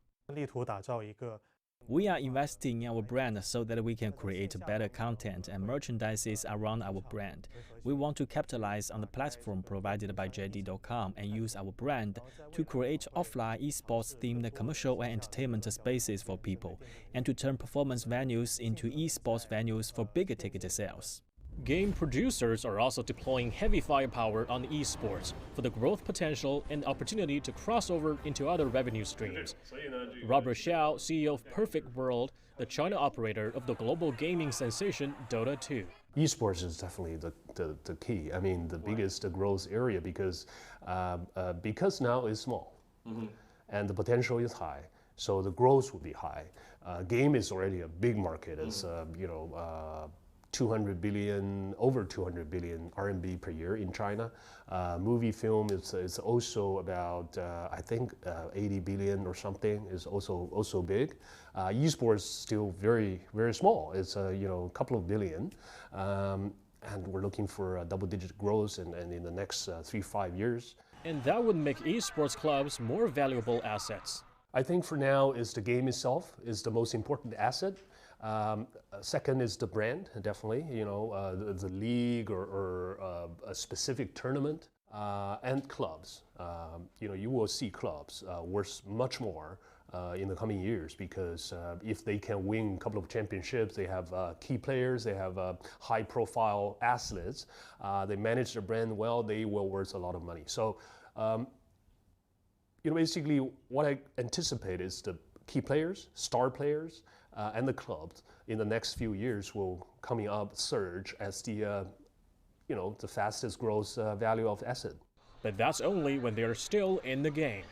We are investing in our brand so that we can create better content and merchandises around our brand. We want to capitalize on the platform provided by JD.com and use our brand to create offline esports-themed commercial and entertainment spaces for people, and to turn performance venues into esports venues for bigger ticket sales. Game producers are also deploying heavy firepower on esports for the growth potential and opportunity to cross over into other revenue streams. Robert Xiao, CEO of Perfect World, the China operator of the global gaming sensation Dota 2. Esports is definitely the key. I mean, the biggest growth area because now it's small and the potential is high, so the growth will be high. Game is already a big market. It's 200 billion, over 200 billion RMB per year in China. Movie film is also about, I think, 80 billion or something, is also big. Esports still very, very small. It's a couple of billion. And we're looking for double-digit growth and in the next 3-5 years. And that would make esports clubs more valuable assets. I think for now is the game itself is the most important asset. Second is the brand, definitely, the league or a specific tournament, and clubs. You will see clubs worth much more in the coming years because if they can win a couple of championships, they have key players, they have high-profile athletes, they manage their brand well, they will worth a lot of money. So, basically what I anticipate is the key players, star players, and the clubs in the next few years will coming up surge as the fastest growth value of asset. But that's only when they are still in the game.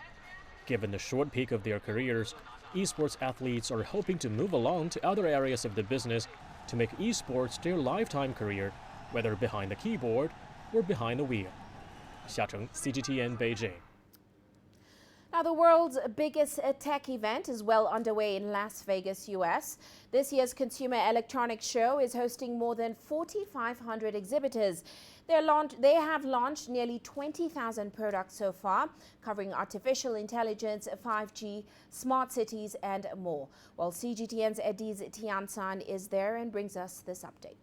Given the short peak of their careers, esports athletes are hoping to move along to other areas of the business to make esports their lifetime career, whether behind the keyboard or behind the wheel. Xia Cheng, CGTN, Beijing. Now, the world's biggest tech event is well underway in Las Vegas, US. This year's Consumer Electronics Show is hosting more than 4,500 exhibitors. They have launched nearly 20,000 products so far, covering artificial intelligence, 5G, smart cities, and more. Well, CGTN's Ediz Tiansan is there and brings us this update.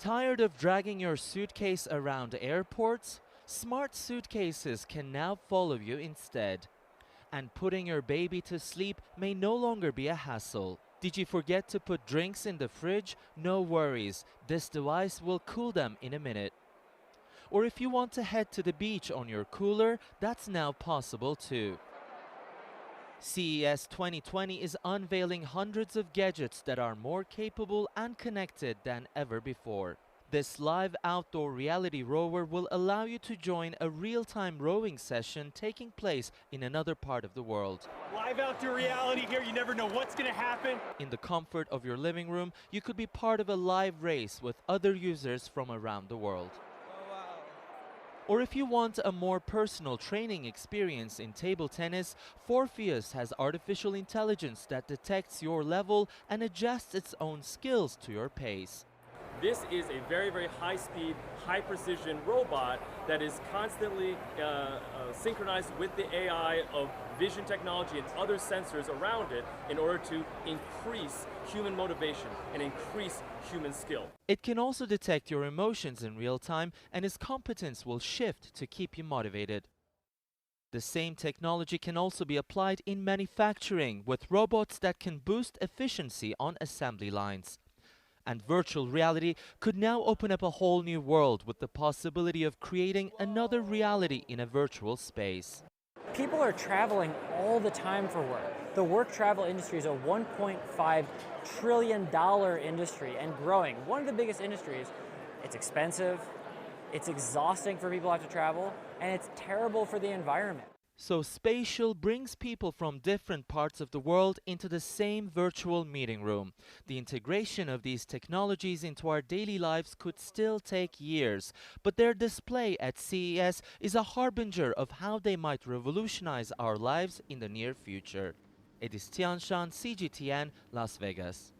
Tired of dragging your suitcase around airports? Smart suitcases can now follow you instead. And putting your baby to sleep may no longer be a hassle. Did you forget to put drinks in the fridge? No worries, this device will cool them in a minute. Or if you want to head to the beach on your cooler, that's now possible too. CES 2020 is unveiling hundreds of gadgets that are more capable and connected than ever before. This live outdoor reality rower will allow you to join a real-time rowing session taking place in another part of the world. Live outdoor reality here, you never know what's going to happen. In the comfort of your living room, you could be part of a live race with other users from around the world. Oh, wow. Or if you want a more personal training experience in table tennis, Forpheus has artificial intelligence that detects your level and adjusts its own skills to your pace. This is a very, very high-speed, high-precision robot that is constantly synchronized with the AI of vision technology and other sensors around it in order to increase human motivation and increase human skill. It can also detect your emotions in real time, and its competence will shift to keep you motivated. The same technology can also be applied in manufacturing with robots that can boost efficiency on assembly lines. And virtual reality could now open up a whole new world with the possibility of creating another reality in a virtual space. People are traveling all the time for work. The work travel industry is a $1.5 trillion industry and growing. One of the biggest industries. It's expensive, it's exhausting for people who have to travel, and it's terrible for the environment. So Spatial brings people from different parts of the world into the same virtual meeting room. The integration of these technologies into our daily lives could still take years, but their display at CES is a harbinger of how they might revolutionize our lives in the near future. It is Tianshan, CGTN, Las Vegas.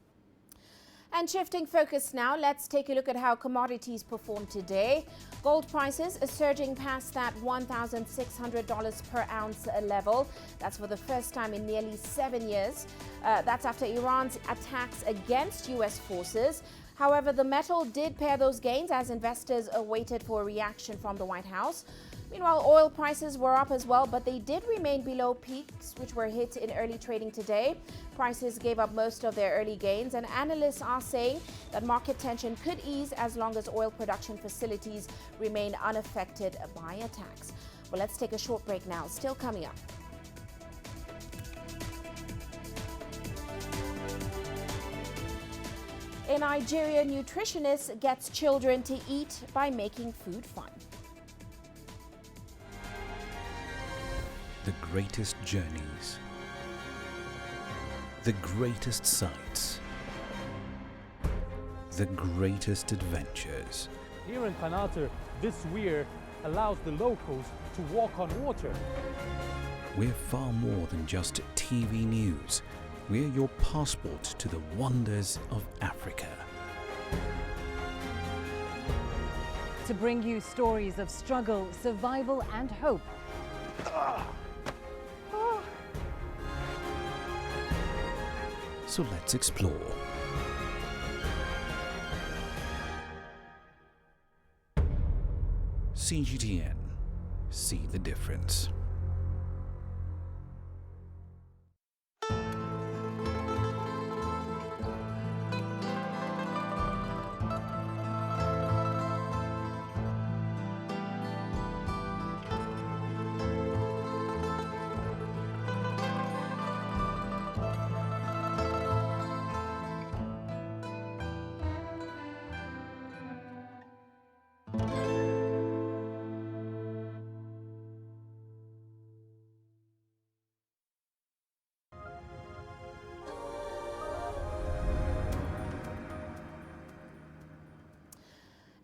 And shifting focus now, let's take a look at how commodities performed today. Gold prices are surging past that $1,600 per ounce level. That's for the first time in nearly 7 years. That's after Iran's attacks against U.S. forces. However, the metal did pair those gains as investors awaited for a reaction from the White House. Meanwhile, oil prices were up as well, but they did remain below peaks, which were hit in early trading today. Prices gave up most of their early gains, and analysts are saying that market tension could ease as long as oil production facilities remain unaffected by attacks. Well, let's take a short break now. Still coming up. A Nigerian nutritionist gets children to eat by making food fun. The greatest journeys, the greatest sights, the greatest adventures. Here in Kanata, this weir allows the locals to walk on water. We're far more than just TV news. We're your passport to the wonders of Africa. To bring you stories of struggle, survival and hope. So let's explore. CGTN. See the difference.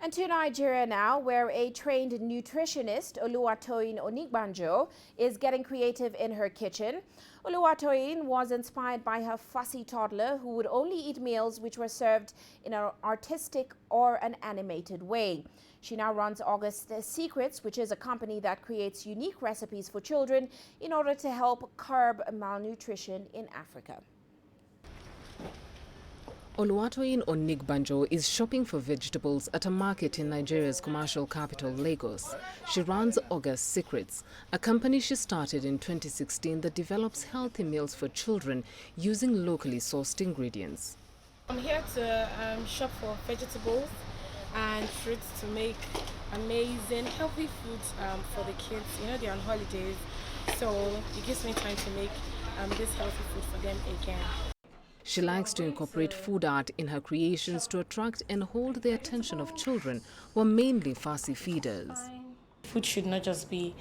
And to Nigeria now, where a trained nutritionist, Oluwatoyin Onigbanjo, is getting creative in her kitchen. Oluwatoyin was inspired by her fussy toddler who would only eat meals which were served in an artistic or an animated way. She now runs August Secrets, which is a company that creates unique recipes for children in order to help curb malnutrition in Africa. Oluwatoyin Onigbanjo is shopping for vegetables at a market in Nigeria's commercial capital, Lagos. She runs August Secrets, a company she started in 2016 that develops healthy meals for children using locally sourced ingredients. I'm here to shop for vegetables and fruits to make amazing, healthy foods for the kids. You know, they're on holidays, so it gives me time to make this healthy food for them again. She likes to incorporate food art in her creations to attract and hold the attention of children who are mainly fussy feeders. Food should not just be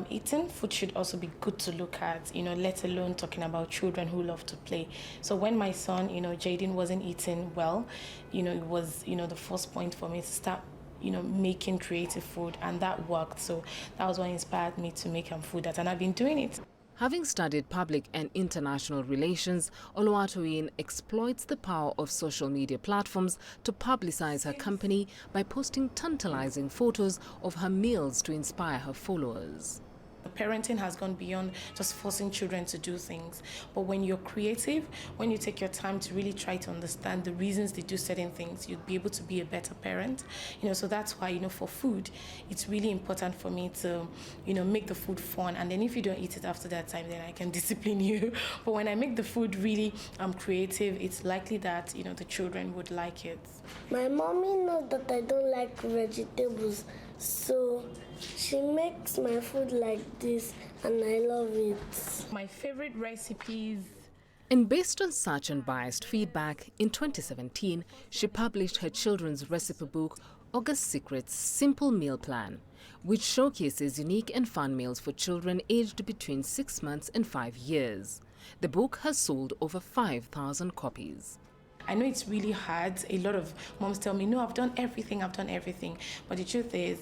eaten, food should also be good to look at, you know, let alone talking about children who love to play. So when my son, you know, Jaden wasn't eating well, you know, it was, you know, the first point for me to start, you know, making creative food, and that worked. So that was what inspired me to make food art, and I've been doing it. Having studied public and international relations, Oluwatoyin exploits the power of social media platforms to publicize her company by posting tantalizing photos of her meals to inspire her followers. Parenting has gone beyond just forcing children to do things. But when you're creative, when you take your time to really try to understand the reasons they do certain things, you'd be able to be a better parent. You know, so that's why, you know, for food, it's really important for me to, you know, make the food fun. And then if you don't eat it after that time, then I can discipline you. But when I make the food really creative, it's likely that, you know, the children would like it. My mommy knows that I don't like vegetables, so she makes my food like this, and I love it. My favorite recipes. And based on such unbiased feedback, in 2017, she published her children's recipe book, August Secret's Simple Meal Plan, which showcases unique and fun meals for children aged between 6 months and 5 years. The book has sold over 5,000 copies. I know it's really hard. A lot of moms tell me, no, I've done everything. But the truth is,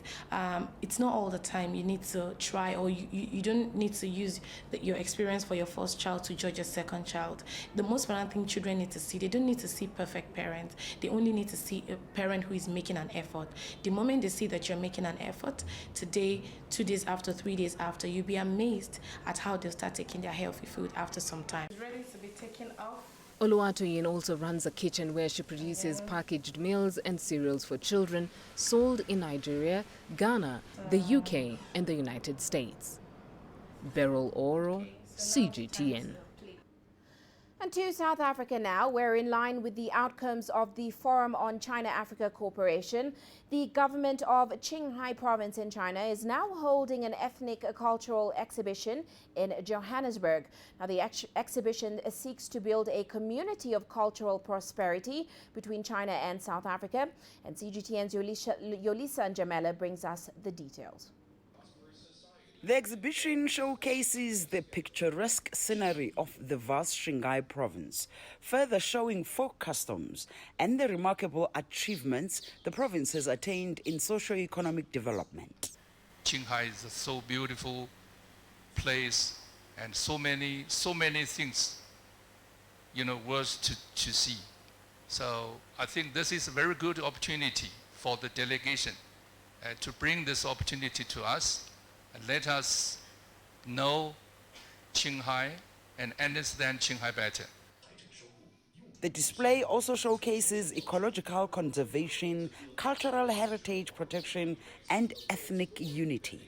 it's not all the time. You need to try, or you don't need to use your experience for your first child to judge your second child. The most important thing children need to see, they don't need to see perfect parents. They only need to see a parent who is making an effort. The moment they see that you're making an effort, today, 2 days after, 3 days after, you'll be amazed at how they'll start taking their healthy food after some time. It's ready to be taken off. Oluwatoyin also runs a kitchen where she produces packaged meals and cereals for children sold in Nigeria, Ghana, the UK and the United States. Beryl Oro, CGTN. And to South Africa now, where in line with the outcomes of the Forum on China-Africa Cooperation, the government of Qinghai province in China is now holding an ethnic cultural exhibition in Johannesburg. Now, the exhibition seeks to build a community of cultural prosperity between China and South Africa. And CGTN's Yolisa Njamela brings us the details. The exhibition showcases the picturesque scenery of the vast Qinghai province, further showing folk customs and the remarkable achievements the province has attained in socio-economic development. Qinghai is a so beautiful place and so many things, worth to see. So I think this is a very good opportunity for the delegation to bring this opportunity to us. And let us know Qinghai and understand Qinghai better. The display also showcases ecological conservation, cultural heritage protection, and ethnic unity.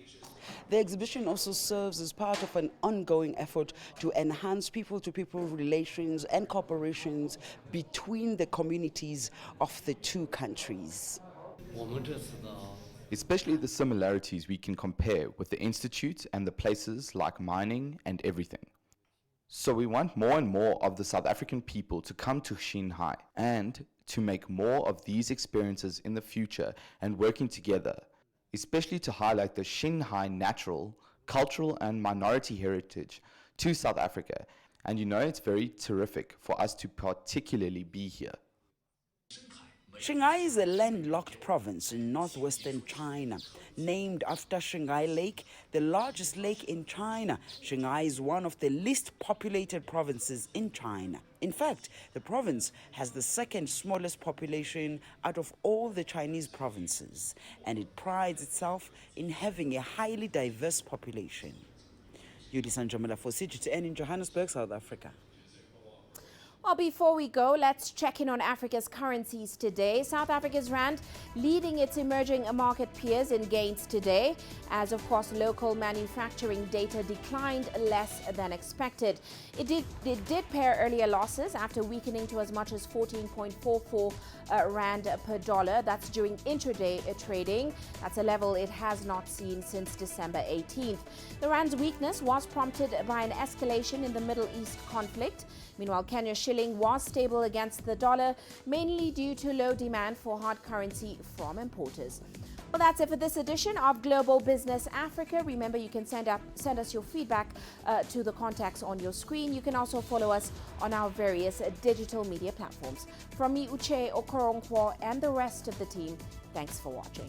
The exhibition also serves as part of an ongoing effort to enhance people-to-people relations and cooperations between the communities of the two countries. Especially the similarities we can compare with the institute and the places like mining and everything. So we want more and more of the South African people to come to Qinghai and to make more of these experiences in the future and working together, especially to highlight the Qinghai natural, cultural and minority heritage to South Africa. And it's very terrific for us to particularly be here. Qinghai is a landlocked province in northwestern China, named after Qinghai Lake, the largest lake in China. Qinghai is one of the least populated provinces in China. In fact, the province has the second smallest population out of all the Chinese provinces, and it prides itself in having a highly diverse population. Yolisa Njamela for CGTN in Johannesburg, South Africa. Well, before we go, let's check in on Africa's currencies today. South Africa's rand leading its emerging market peers in gains today, as of course local manufacturing data declined less than expected. It did pair earlier losses after weakening to as much as 14.44 rand per dollar. That's during intraday trading. That's a level it has not seen since December 18th. The rand's weakness was prompted by an escalation in the Middle East conflict. Meanwhile, Kenya's shilling was stable against the dollar, mainly due to low demand for hard currency from importers. Well, that's it for this edition of Global Business Africa. Remember, you can send us your feedback to the contacts on your screen. You can also follow us on our various digital media platforms. From me, Uche Okoronkwo, and the rest of the team, thanks for watching.